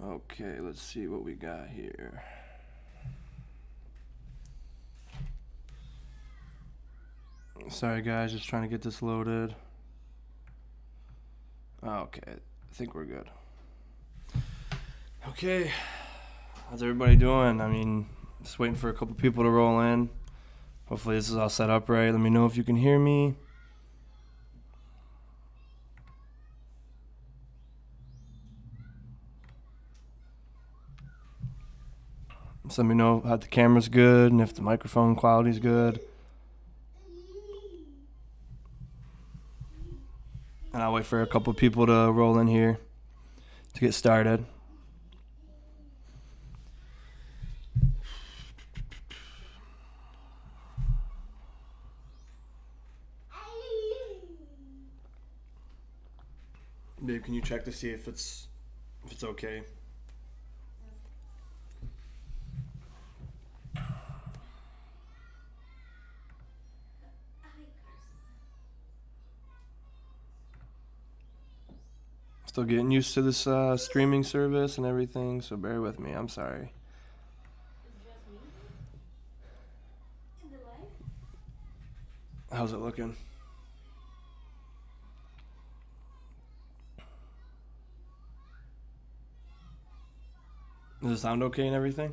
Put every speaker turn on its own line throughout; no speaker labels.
Okay, let's see what we got here. Sorry guys, just trying to get this loaded. Okay, I think we're good. Okay, how's everybody doing? I mean, just waiting for a couple people to roll in. Hopefully this is all set up right. Let me know if you can hear me. Just let me know if the camera's good and if the microphone quality's good. And I'll wait for a couple people to roll in here to get started. Babe, can you check to see if it's okay? Still getting used to this streaming service and everything, so bear with me. I'm sorry. How's it looking? Does it sound okay and everything?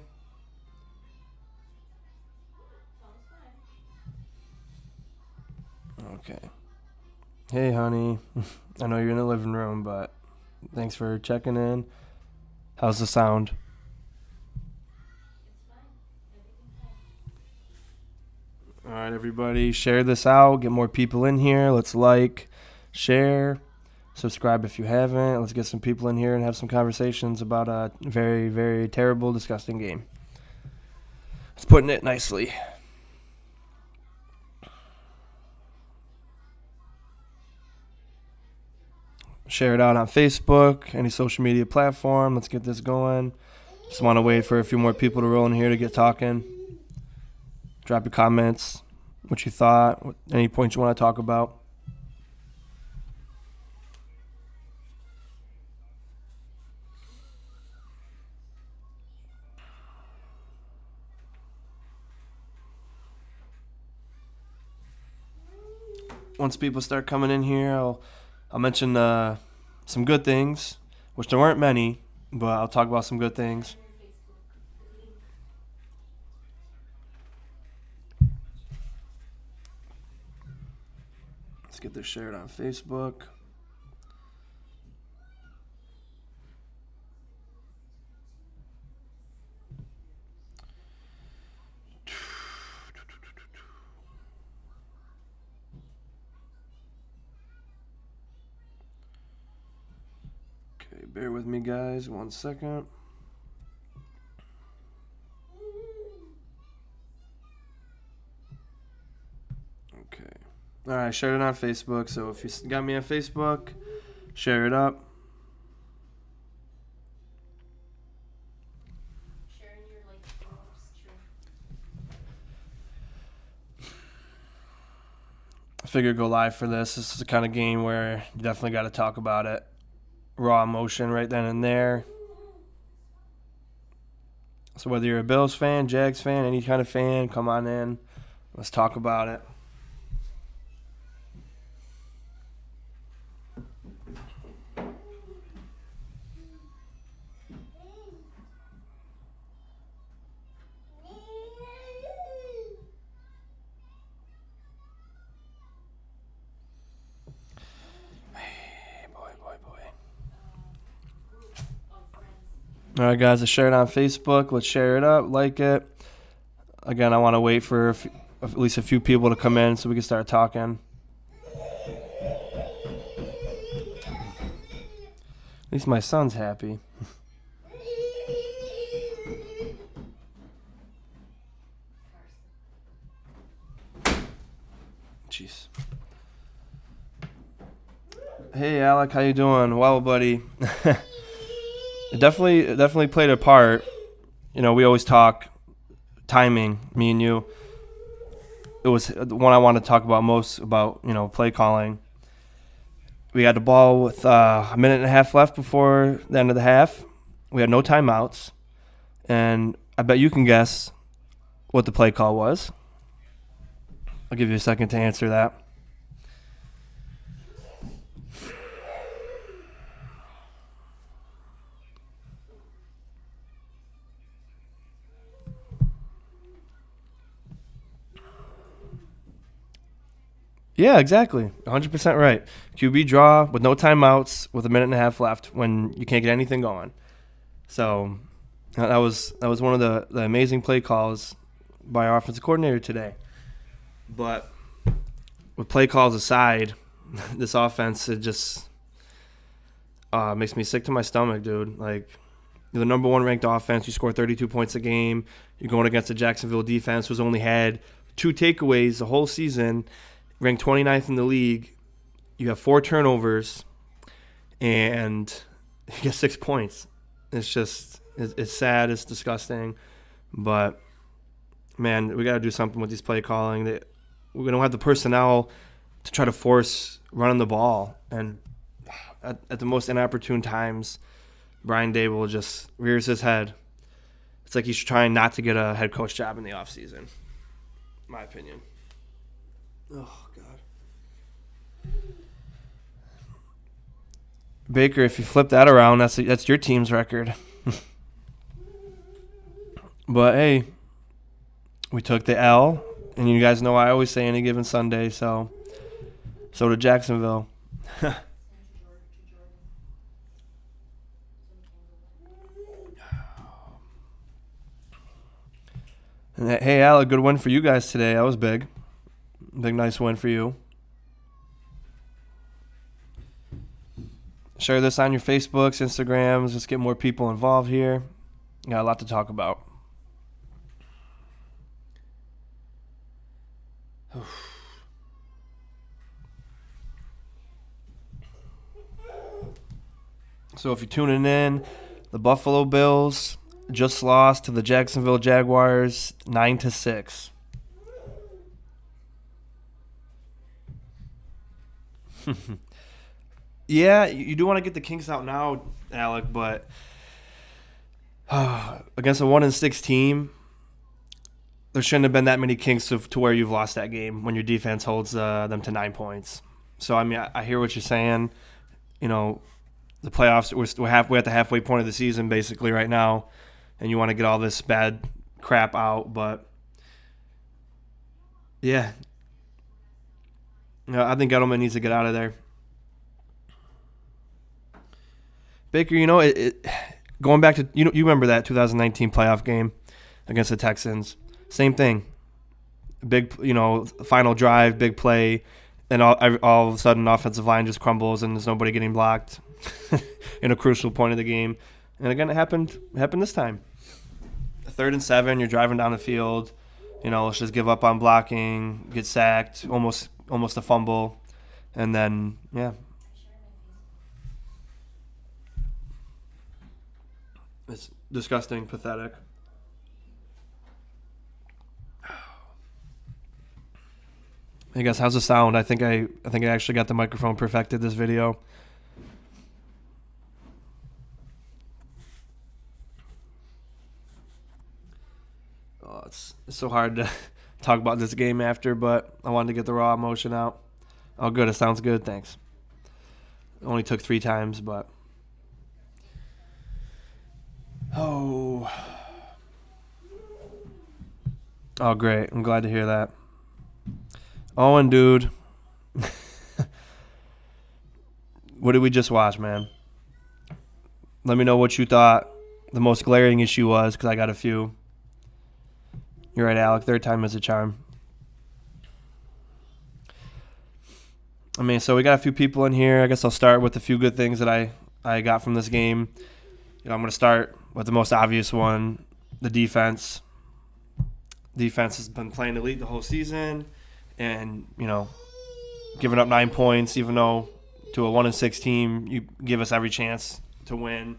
Okay. Hey, honey. I know you're in the living room, but thanks for checking in. How's the sound? All right, everybody, share this out. Get more people in here. Let's like, share, subscribe if you haven't. Let's get some people in here and have some conversations about a very, very terrible, disgusting game. It's putting it nicely. Share it out on Facebook, any social media platform. Let's get this going. Just want to wait for a few more people to roll in here to get talking. Drop your comments, what you thought, any points you want to talk about. Once people start coming in here, I'll mention some good things, which there weren't many, but I'll talk about some good things. Let's get this shared on Facebook. Okay, bear with me, guys. 1 second. Okay. All right, I shared it on Facebook. So if you got me on Facebook, share it up. I figured go live for this. This is the kind of game where you definitely got to talk about it. Raw emotion right then and there. So whether you're a Bills fan, Jags fan, any kind of fan, come on in. Let's talk about it. All right, guys, I shared it on Facebook. Let's share it up, like it. Again, I want to wait for at least a few people to come in so we can start talking. At least my son's happy. Jeez. Hey, Alec, how you doing? Well, buddy. It definitely played a part. You know, we always talk timing, me and you. It was the one I want to talk about most about, you know, play calling. We had the ball with a minute and a half left before the end of the half. We had no timeouts. And I bet you can guess what the play call was. I'll give you a second to answer that. Yeah, exactly. 100% right. QB draw with no timeouts with a minute and a half left when you can't get anything going. So that was one of the amazing play calls by our offensive coordinator today. But with play calls aside, this offense, it just makes me sick to my stomach, dude. Like, you're the number one ranked offense. You score 32 points a game. You're going against the Jacksonville defense, who's only had 2 takeaways the whole season, ranked 29th in the league. You have 4 turnovers, and you get 6 points. It's just, it's sad. It's disgusting. But, man, we got to do something with these play calling. We don't have the personnel to try to force running the ball. And at the most inopportune times, Brian Daboll just rears his head. It's like he's trying not to get a head coach job in the offseason, in my opinion. Oh, God. Baker, if you flip that around, that's your team's record. But, hey, we took the L, and you guys know I always say any given Sunday, so did Jacksonville. And hey, Al, a good win for you guys today. That was big. Big, nice win for you. Share this on your Facebooks, Instagrams. Let's get more people involved here. Got a lot to talk about. So if you're tuning in, the Buffalo Bills just lost to the Jacksonville Jaguars 9-6. Yeah, you do want to get the kinks out now, Alec, but against a 1-6 team, there shouldn't have been that many kinks to where you've lost that game when your defense holds them to 9 points. So, I mean, I hear what you're saying. You know, the playoffs, we're at the halfway point of the season basically right now, and you want to get all this bad crap out. But, yeah, I think Edelman needs to get out of there. Baker, going back to you remember that 2019 playoff game against the Texans. Same thing. Big, final drive, big play, and all of a sudden offensive line just crumbles and there's nobody getting blocked in a crucial point of the game. And again, it happened this time. 3rd and 7, you're driving down the field. Let's just give up on blocking, get sacked, almost a fumble, and then it's disgusting, pathetic. Hey guys, how's the sound? I think I actually got the microphone perfected this video. Oh, it's so hard to talk about this game after, but I wanted to get the raw emotion out. Oh, good. It sounds good. Thanks. It only took 3 times, but oh, great. I'm glad to hear that. Owen, dude. What did we just watch, man? Let me know what you thought the most glaring issue was, because I got a few. You're right, Alec. 3rd time is a charm. I mean, so we got a few people in here. I guess I'll start with a few good things that I got from this game. I'm going to start with the most obvious one, the defense. Defense has been playing elite the whole season. And, giving up 9 points, even though to a 1-6 team, you give us every chance to win.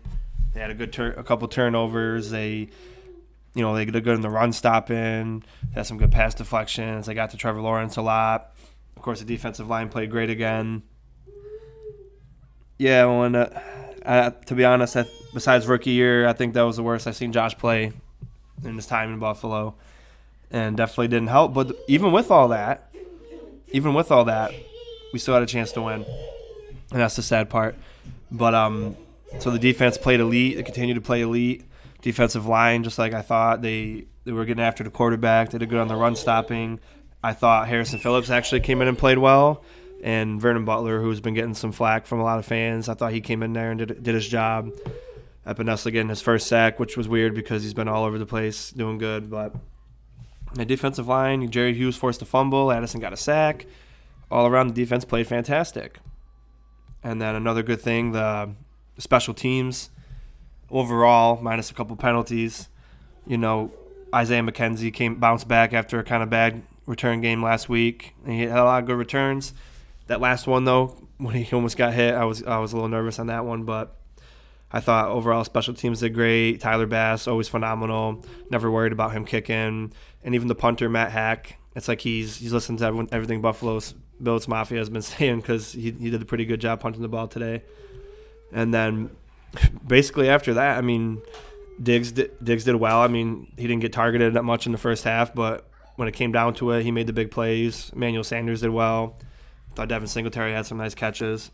They had a couple turnovers. They did good in the run stopping. They had some good pass deflections. They got to Trevor Lawrence a lot. Of course, the defensive line played great again. Yeah, when To be honest, besides rookie year, I think that was the worst I've seen Josh play in his time in Buffalo, and definitely didn't help. But even with all that, we still had a chance to win, and that's the sad part. But so the defense played elite. They continued to play elite. Defensive line, just like I thought, they were getting after the quarterback. They did good on the run stopping. I thought Harrison Phillips actually came in and played well. And Vernon Butler, who's been getting some flack from a lot of fans, I thought he came in there and did his job. Epinesa getting his first sack, which was weird because he's been all over the place doing good. But the defensive line, Jerry Hughes forced a fumble. Addison got a sack. All around, the defense played fantastic. And then another good thing, the special teams overall, minus a couple penalties. Isaiah McKenzie bounced back after a kind of bad return game last week. And he had a lot of good returns. That last one, though, when he almost got hit, I was a little nervous on that one, but I thought overall special teams did great. Tyler Bass, always phenomenal. Never worried about him kicking. And even the punter, Matt Hack, it's like he's listened to everything Buffalo's Bills Mafia has been saying because he did a pretty good job punting the ball today. And then basically after that, Diggs did well. He didn't get targeted that much in the first half, but when it came down to it, he made the big plays. Emmanuel Sanders did well. Thought Devin Singletary had some nice catches.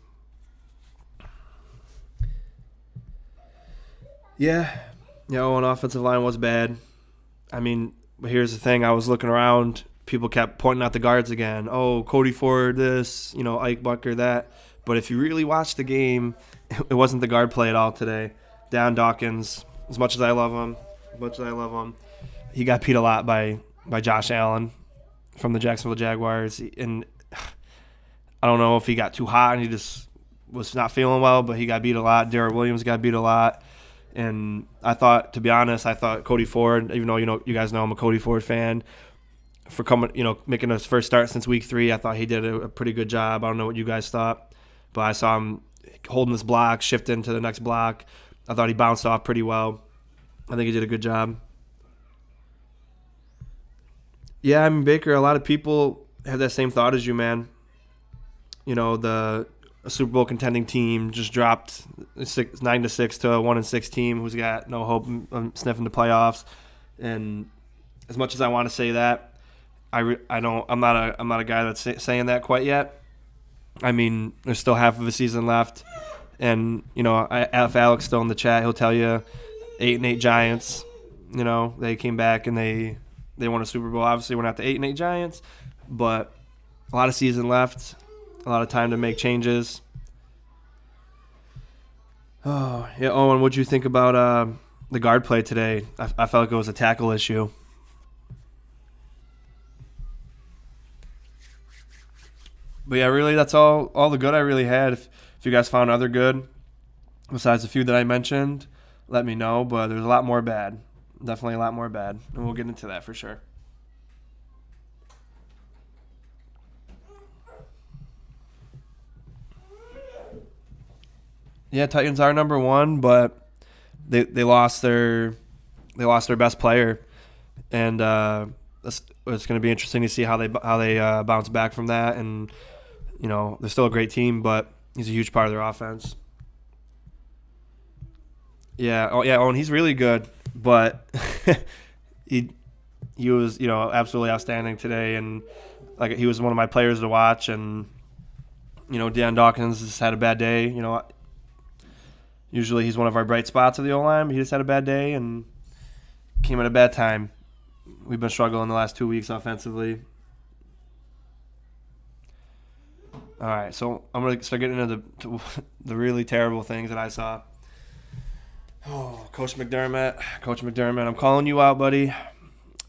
Yeah, and offensive line was bad. But here's the thing. I was looking around. People kept pointing out the guards again. Oh, Cody Ford this, Ike Bucker that. But if you really watch the game, it wasn't the guard play at all today. Deion Dawkins, as much as I love him, he got beat a lot by Josh Allen from the Jacksonville Jaguars. And I don't know if he got too hot and he just was not feeling well, but he got beat a lot. Darrell Williams got beat a lot. And to be honest, I thought Cody Ford, even though you guys know I'm a Cody Ford fan, for making his first start since week 3, I thought he did a pretty good job. I don't know what you guys thought, but I saw him holding this block, shifting to the next block. I thought he bounced off pretty well. I think he did a good job. Yeah, Baker, a lot of people have that same thought as you, man. The Super Bowl contending team just dropped 9-6 to a 1-6 team who's got no hope of sniffing the playoffs. And as much as I want to say that, I'm not a guy that's saying that quite yet. There's still half of a season left, and if Alex still in the chat, he'll tell you 8-8 Giants. They came back and they won a Super Bowl. Obviously, we're not the 8-8 Giants, but a lot of season left, a lot of time to make changes. Oh yeah, Owen, what'd you think about the guard play today? I felt like it was a tackle issue. But yeah, really, that's all the good I really had. If you guys found other good, besides the few that I mentioned, let me know. But there's a lot more bad. Definitely a lot more bad. And we'll get into that for sure. Yeah, Titans are number 1, but they lost their best player. And it's going to be interesting to see how they bounce back from that. And they're still a great team, but he's a huge part of their offense. Yeah, Owen, he's really good, but he was absolutely outstanding today, and he was one of my players to watch. And Deion Dawkins just had a bad day. Usually he's one of our bright spots of the O-line, but he just had a bad day and came at a bad time. We've been struggling the last 2 weeks offensively. All right, so I'm going to start getting into the really terrible things that I saw. Oh, Coach McDermott, I'm calling you out, buddy.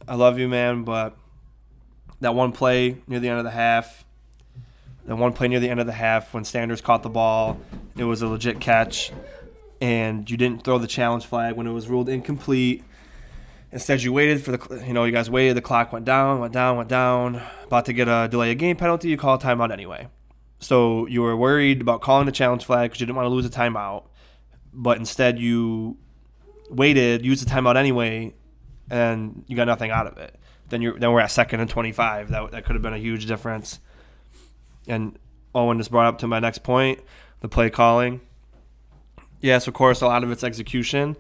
I love you, man, but that one play near the end of the half, when Sanders caught the ball, it was a legit catch, and you didn't throw the challenge flag when it was ruled incomplete. Instead, you waited for you guys waited. The clock went down. About to get a delay of game penalty. You call a timeout anyway. So you were worried about calling the challenge flag because you didn't want to lose a timeout. But instead, you waited, used the timeout anyway, and you got nothing out of it. Then we're at 2nd and 25. That could have been a huge difference. And Owen just brought up to my next point, the play calling. Yes, of course, a lot of it's execution,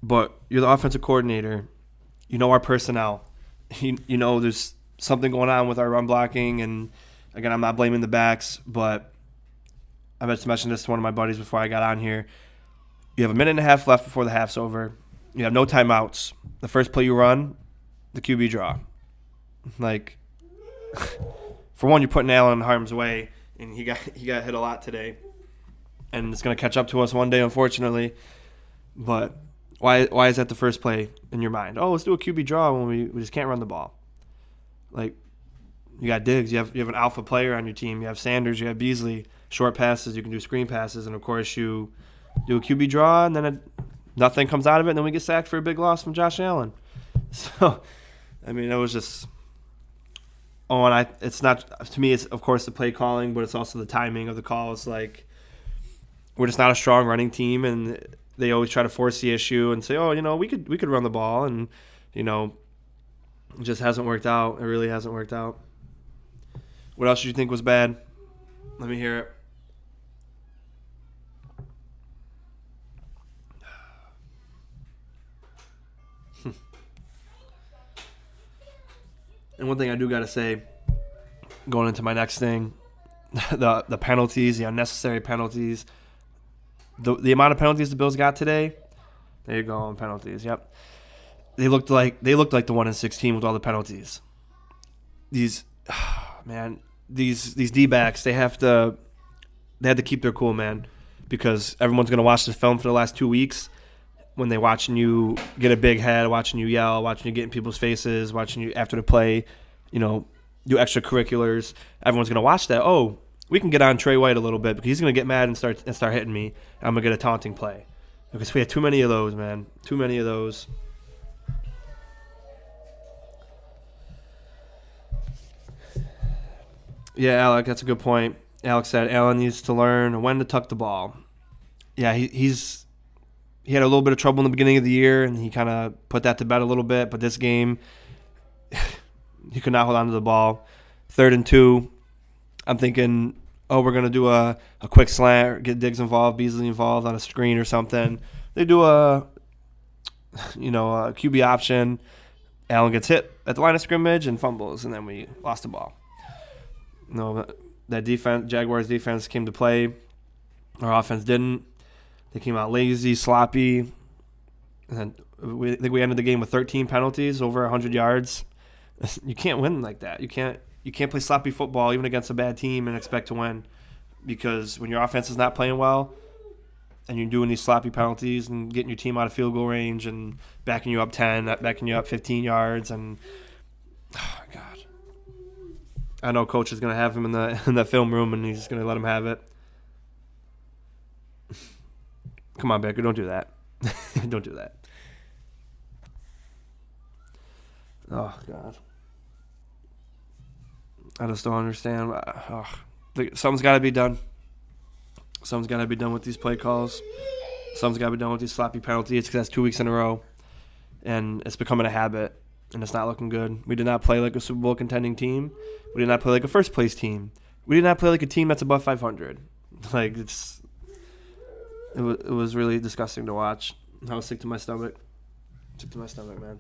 but you're the offensive coordinator. You know our personnel. You know there's something going on with our run blocking, and again, I'm not blaming the backs, but I meant to mention this to one of my buddies before I got on here. You have a minute and a half left before the half's over. You have no timeouts. The first play you run, the QB draw. Like, for one, you're putting Allen in harm's way, and he got hit a lot today, and it's gonna catch up to us one day, unfortunately. But why is that the first play in your mind? Oh, let's do a QB draw when we just can't run the ball. Like, you got Diggs, you have an alpha player on your team, you have Sanders, you have Beasley, short passes, you can do screen passes, and of course you do a QB draw, and then nothing comes out of it, and then we get sacked for a big loss from Josh Allen. So, I mean, it was just. Oh, and it's not, to me, it's of course the play calling, but it's also the timing of the calls. Like, we're just not a strong running team, and they always try to force the issue and say, oh, we could run the ball, and it just hasn't worked out. It really hasn't worked out. What else did you think was bad? Let me hear it. And one thing I do got to say, going into my next thing, the penalties, the unnecessary penalties, the amount of penalties the Bills got today. There you go on penalties. Yep, they looked like the 1-16 with all the penalties. These D-backs, they had to keep their cool, man, because everyone's gonna watch the film for the last 2 weeks. When they watching you get a big head, watching you yell, watching you get in people's faces, watching you after the play, do extracurriculars. Everyone's gonna watch that. Oh, we can get on Trey White a little bit because he's gonna get mad and start hitting me. And I'm gonna get a taunting play because we had too many of those, man. Too many of those. Yeah, Alec, that's a good point. Alex said Allen needs to learn when to tuck the ball. Yeah, he had a little bit of trouble in the beginning of the year, and he kind of put that to bed a little bit. But this game, he could not hold on to the ball. 3rd and 2, I'm thinking, oh, we're going to do a quick slant, get Diggs involved, Beasley involved on a screen or something. They do a QB option. Allen gets hit at the line of scrimmage and fumbles, and then we lost the ball. That defense, Jaguars defense came to play. Our offense didn't. They came out lazy, sloppy. And I think we ended the game with 13 penalties, over 100 yards. You can't win like that. You can't play sloppy football even against a bad team and expect to win, because when your offense is not playing well and you're doing these sloppy penalties and getting your team out of field goal range and backing you up 10, backing you up 15 yards, and oh my God, I know coach is going to have him in the film room and he's just going to let him have it. Come on, Baker, don't do that. Don't do that. Oh, God. I just don't understand. Something's got to be done. Something's got to be done with these play calls. Something's got to be done with these sloppy penalties, because that's 2 weeks in a row, and it's becoming a habit, and it's not looking good. We did not play like a Super Bowl contending team. We did not play like a first-place team. We did not play like a team that's above 500. Like, it was really disgusting to watch. I was sick to my stomach. Sick to my stomach, man.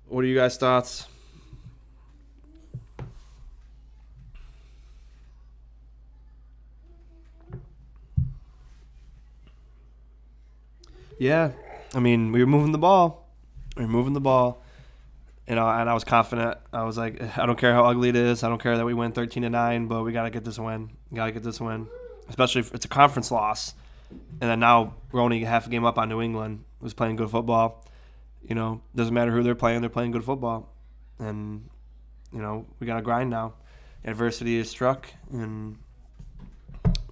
What are you guys' thoughts? Yeah, I mean, we were moving the ball. And I was confident. I was like, I don't care how ugly it is. I don't care that we win 13-9, but we got to get this win. Especially if it's a conference loss. And then now we're only half a game up on New England, who's playing good football. Doesn't matter who they're playing good football. And, we got to grind now. Adversity is struck, and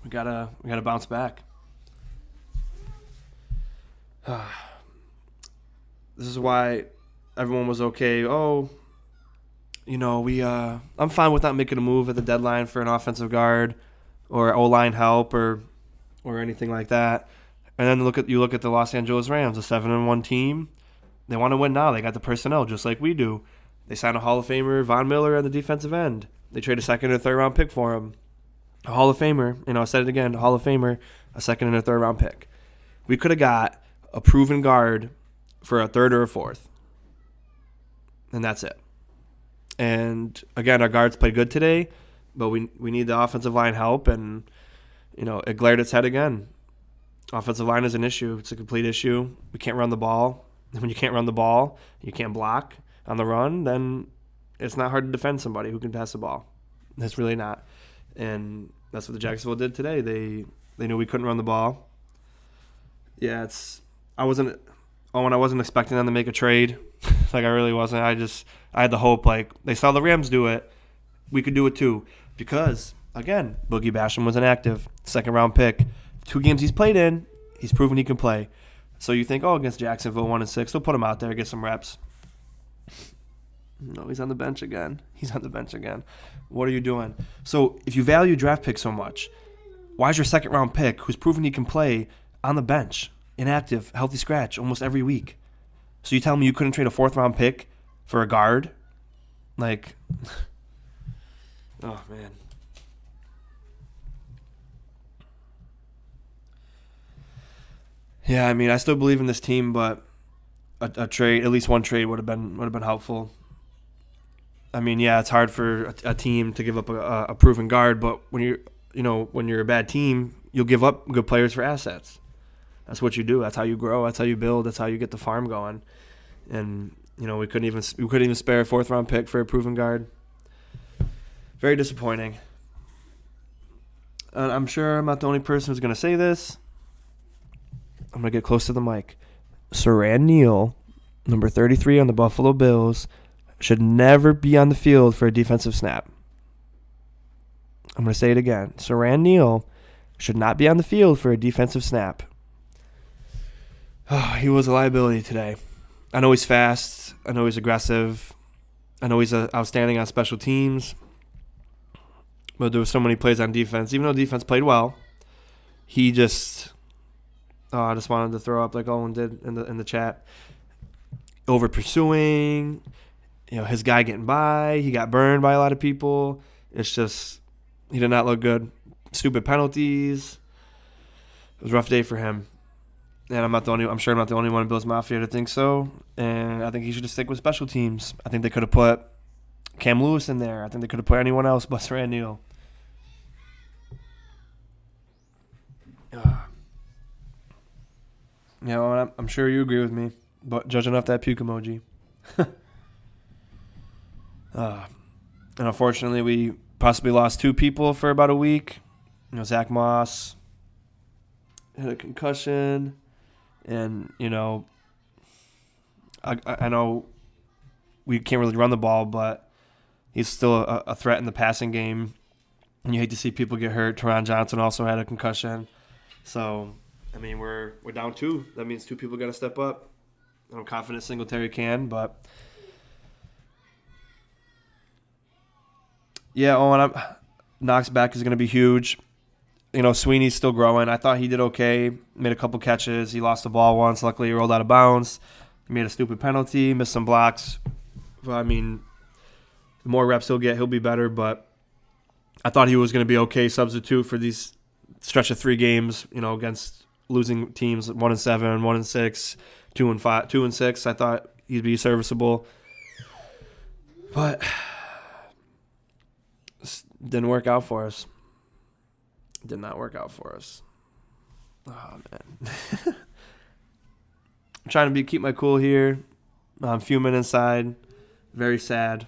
we gotta bounce back. This is why everyone was okay. Oh, I'm fine with not making a move at the deadline for an offensive guard or O-line help or anything like that. And then you look at the Los Angeles Rams, a 7-1 team. They want to win now. They got the personnel just like we do. They signed a Hall of Famer, Von Miller, at the defensive end. They trade a second or third round pick for him. A Hall of Famer. I said it again. A Hall of Famer, a second and a third round pick. We could have got a proven guard for a third or a fourth. And that's it. And again, our guards played good today, but we need the offensive line help. And, it glared its head again. Offensive line is an issue. It's a complete issue. We can't run the ball. And when you can't run the ball, you can't block on the run, then it's not hard to defend somebody who can pass the ball. It's really not. And that's what the Jacksonville did today. They knew we couldn't run the ball. Yeah, I wasn't expecting them to make a trade. Like, I really wasn't. I had the hope, like, they saw the Rams do it. We could do it too. Because, again, Boogie Basham was inactive. Second-round pick. 2 games he's played in, he's proven he can play. So you think, against Jacksonville, 1-6, they'll put him out there, get some reps. No, he's on the bench again. What are you doing? So if you value draft picks so much, why is your second-round pick, who's proven he can play, on the bench, inactive, healthy scratch, almost every week? So you tell me you couldn't trade a fourth-round pick for a guard? Like, oh, man. Yeah, I still believe in this team, but a trade, at least one trade, would have been helpful. It's hard for a team to give up a proven guard, but when you're a bad team, you'll give up good players for assets. That's what you do. That's how you grow. That's how you build. That's how you get the farm going. And we couldn't even spare a 4th-round pick for a proven guard. Very disappointing. And I'm sure I'm not the only person who's going to say this. I'm going to get close to the mic. Siran Neal, number 33 on the Buffalo Bills, should never be on the field for a defensive snap. I'm going to say it again. Siran Neal should not be on the field for a defensive snap. Oh, he was a liability today. I know he's fast. I know he's aggressive. I know he's outstanding on special teams. But there were so many plays on defense. Even though defense played well, he just... I just wanted to throw up like Owen did in the chat. Over pursuing, his guy getting by. He got burned by a lot of people. It's just, he did not look good. Stupid penalties. It was a rough day for him. And I'm sure I'm not the only one in Bills Mafia to think so. And I think he should just stick with special teams. I think they could have put Cam Lewis in there. I think they could have put anyone else but Siran Neal. I'm sure you agree with me, but judging off that puke emoji. And unfortunately, we possibly lost 2 people for about a week. Zach Moss had a concussion, and, I know we can't really run the ball, but he's still a threat in the passing game, and you hate to see people get hurt. Teron Johnson also had a concussion, so... we're down 2. That means 2 people got to step up. I'm confident Singletary can, but yeah, Knox back is going to be huge. Sweeney's still growing. I thought he did okay. Made a couple catches. He lost the ball once. Luckily, he rolled out of bounds. He made a stupid penalty. Missed some blocks. But, the more reps he'll get, he'll be better. But I thought he was going to be okay substitute for these stretch of 3 games. Against losing teams 1-7, 1-6, 2-5, 2-6. I thought he'd be serviceable, but didn't work out for us. Did not work out for us. Oh man, I'm trying to keep my cool here. I'm fuming inside. Very sad.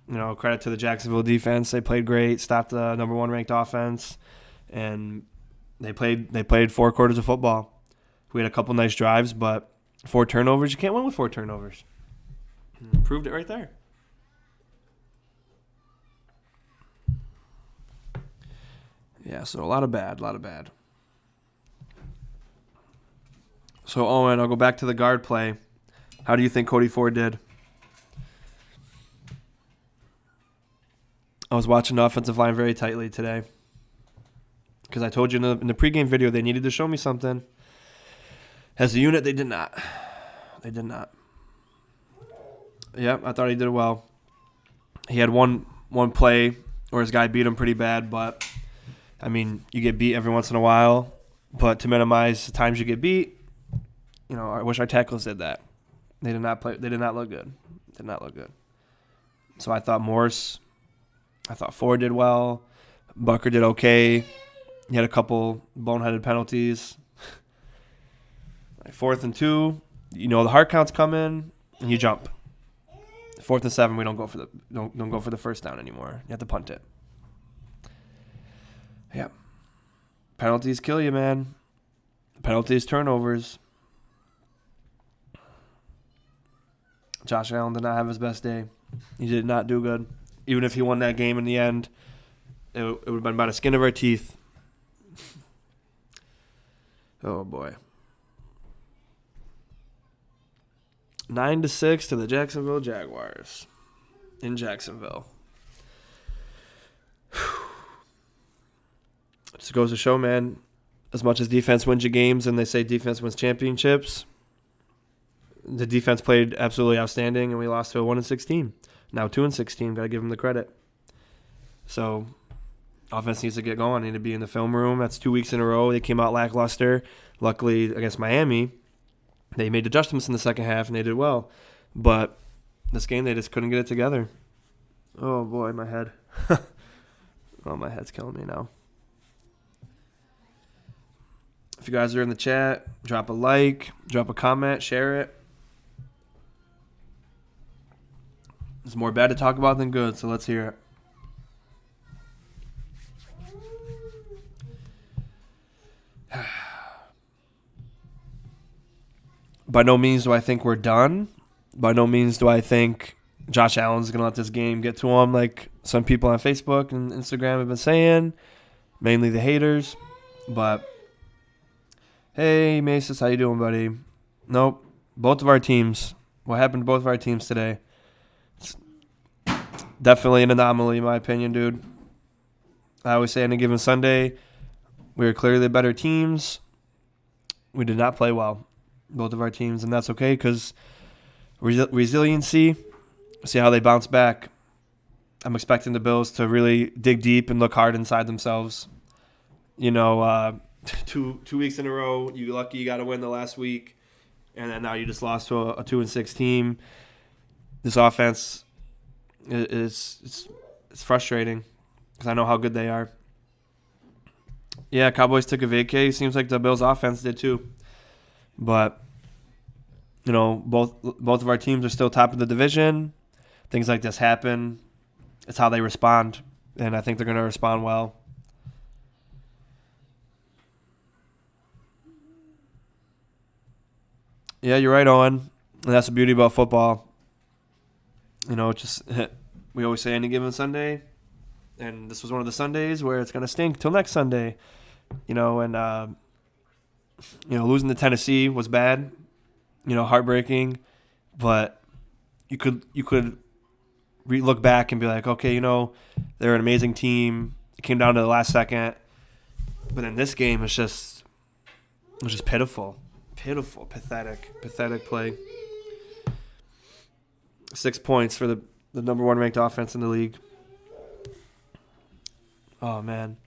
Credit to the Jacksonville defense. They played great. Stopped the number 1 ranked offense, and They played 4 quarters of football. We had a couple nice drives, but 4 turnovers. You can't win with 4 turnovers. Proved it right there. Yeah, so a lot of bad. So, Owen, I'll go back to the guard play. How do you think Cody Ford did? I was watching the offensive line very tightly today. Because I told you in the pregame video they needed to show me something. As a unit, they did not. Yep, I thought he did well. He had one one play where his guy beat him pretty bad, but I mean, you get beat every once in a while. But to minimize the times you get beat, I wish our tackles did that. They did not play. They did not look good. Did not look good. So I thought Ford did well. Bucker did okay. He had a couple boneheaded penalties. Like 4th and 2, the hard count's coming, and you jump. 4th and 7, we don't go for the first down anymore. You have to punt it. Yeah. Penalties kill you, man. Penalties, turnovers. Josh Allen did not have his best day. He did not do good. Even if he won that game in the end, it would have been by the skin of our teeth. Oh, boy. 9-6 to the Jacksonville Jaguars in Jacksonville. Just goes to show, man, as much as defense wins you games and they say defense wins championships, the defense played absolutely outstanding, and we lost to a 1-6 team. Now 2-6 team. Got to give them the credit. So offense needs to get going. Need to be in the film room. That's 2 weeks in a row. They came out lackluster. Luckily, against Miami, they made adjustments in the second half, and they did well. But this game, they just couldn't get it together. Oh, boy, my head. Oh, my head's killing me now. If you guys are in the chat, drop a like, drop a comment, share it. There's more bad to talk about than good, so let's hear it. By no means do I think we're done. By no means do I think Josh Allen's going to let this game get to him like some people on Facebook and Instagram have been saying, mainly the haters. But, hey, Masis, how you doing, buddy? Nope. Both of our teams. What happened to both of our teams today? It's definitely an anomaly, in my opinion, dude. I always say on a given Sunday, we were clearly the better teams. We did not play well, both of our teams, and that's okay because resiliency, see how they bounce back. I'm expecting the Bills to really dig deep and look hard inside themselves. 2 weeks in a row, you're lucky you got to win the last week, and then now you just lost to a 2-6 team. This offense is frustrating because I know how good they are. Yeah, Cowboys took a vacay. Seems like the Bills' offense did too. But, both of our teams are still top of the division. Things like this happen. It's how they respond, and I think they're going to respond well. Yeah, you're right, Owen. And that's the beauty about football. We always say any given Sunday, and this was one of the Sundays where it's going to stink till next Sunday. Losing to Tennessee was bad, heartbreaking, but you could look back and be like, okay, they're an amazing team. It came down to the last second, but in this game, it was just pitiful, pathetic play. 6 points for the number 1 ranked offense in the league. Oh man.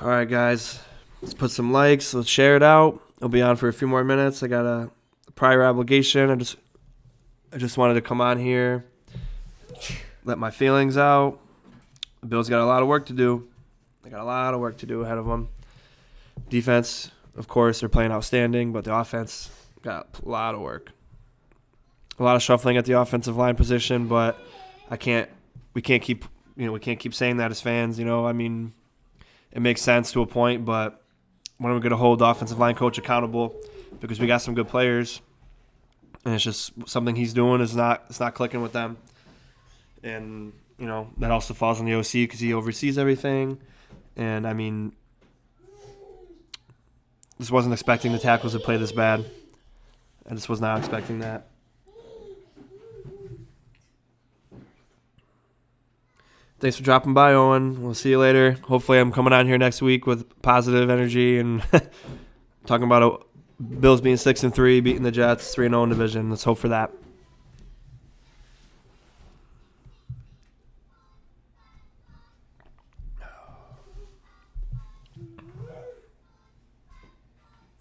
All right, guys. Let's put some likes. Let's share it out. I'll be on for a few more minutes. I got a prior obligation. I just wanted to come on here, let my feelings out. The Bills got a lot of work to do. They got a lot of work to do ahead of them. Defense, of course, they're playing outstanding, but the offense got a lot of work. A lot of shuffling at the offensive line position, but we can't keep saying that as fans. It makes sense to a point, but when are we going to hold the offensive line coach accountable? Because we got some good players, and it's just something he's doing it's not clicking with them. And that also falls on the OC because he oversees everything. And just wasn't expecting the tackles to play this bad. I just was not expecting that. Thanks for dropping by, Owen. We'll see you later. Hopefully I'm coming on here next week with positive energy and talking about Bills being 6-3, beating the Jets, 3-0 in division. Let's hope for that.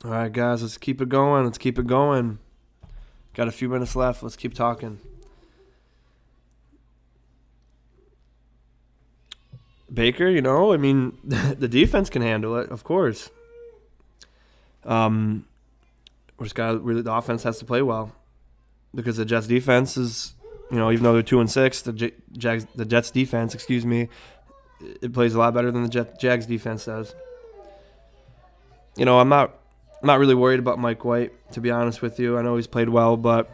All right, guys, let's keep it going. Let's keep it going. Got a few minutes left. Let's keep talking. Baker, I mean, the defense can handle it, of course. We just got really, the offense has to play well because the Jets defense is, even though they're 2-6, the Jets defense, it plays a lot better than the Jags defense does. I'm not really worried about Mike White, to be honest with you. I know he's played well, but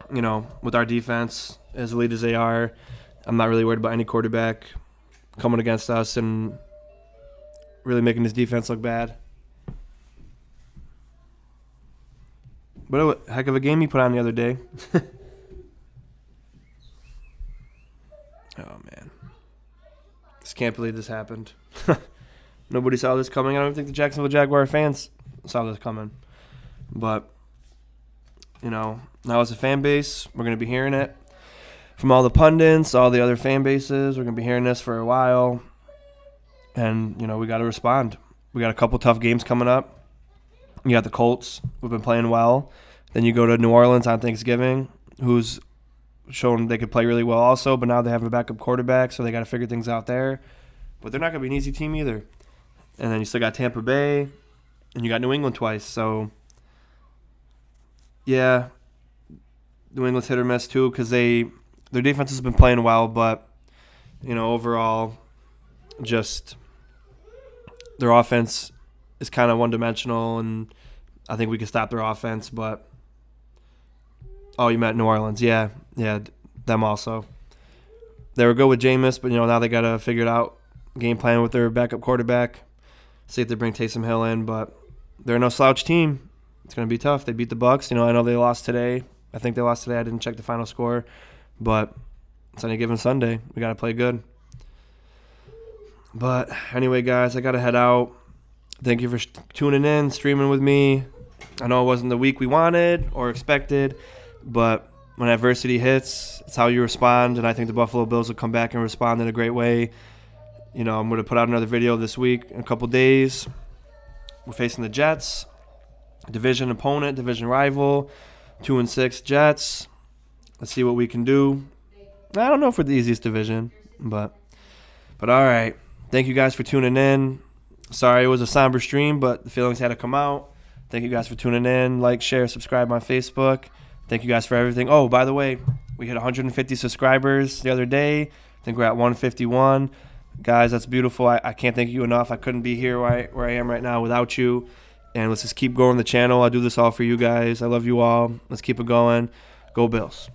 with our defense as elite as they are, I'm not really worried about any quarterback coming against us and really making this defense look bad. But a heck of a game he put on the other day. Oh, man. Just can't believe this happened. Nobody saw this coming. I don't even think the Jacksonville Jaguar fans saw this coming. But, now as a fan base, we're going to be hearing it from all the pundits, all the other fan bases. We're going to be hearing this for a while. And, we got to respond. We got a couple tough games coming up. You got the Colts, who've been playing well. Then you go to New Orleans on Thanksgiving, who's shown they could play really well also, but now they have a backup quarterback, so they got to figure things out there. But they're not going to be an easy team either. And then you still got Tampa Bay, and you got New England twice. So, yeah, New England's hit or miss too because their defense has been playing well, but, overall, just their offense is kind of one-dimensional, and I think we can stop their offense. But you meant New Orleans. Yeah, them also. They were good with Jameis, but, now they got to figure it out, game plan with their backup quarterback, see if they bring Taysom Hill in. But they're no slouch team. It's going to be tough. They beat the Bucs. I know they lost today. I think they lost today. I didn't check the final score. But it's any given Sunday. We got to play good. But anyway, guys, I got to head out. Thank you for tuning in, streaming with me. I know it wasn't the week we wanted or expected, but when adversity hits, it's how you respond, and I think the Buffalo Bills will come back and respond in a great way. I'm going to put out another video this week in a couple days. We're facing the Jets, division opponent, division rival, 2-6 Jets. Let's see what we can do. I don't know if we're the easiest division, but all right. Thank you guys for tuning in. Sorry it was a somber stream, but the feelings had to come out. Thank you guys for tuning in. Like, share, subscribe on Facebook. Thank you guys for everything. Oh, by the way, we hit 150 subscribers the other day. I think we're at 151. Guys, that's beautiful. I can't thank you enough. I couldn't be here where I am right now without you. And let's just keep growing the channel. I do this all for you guys. I love you all. Let's keep it going. Go Bills.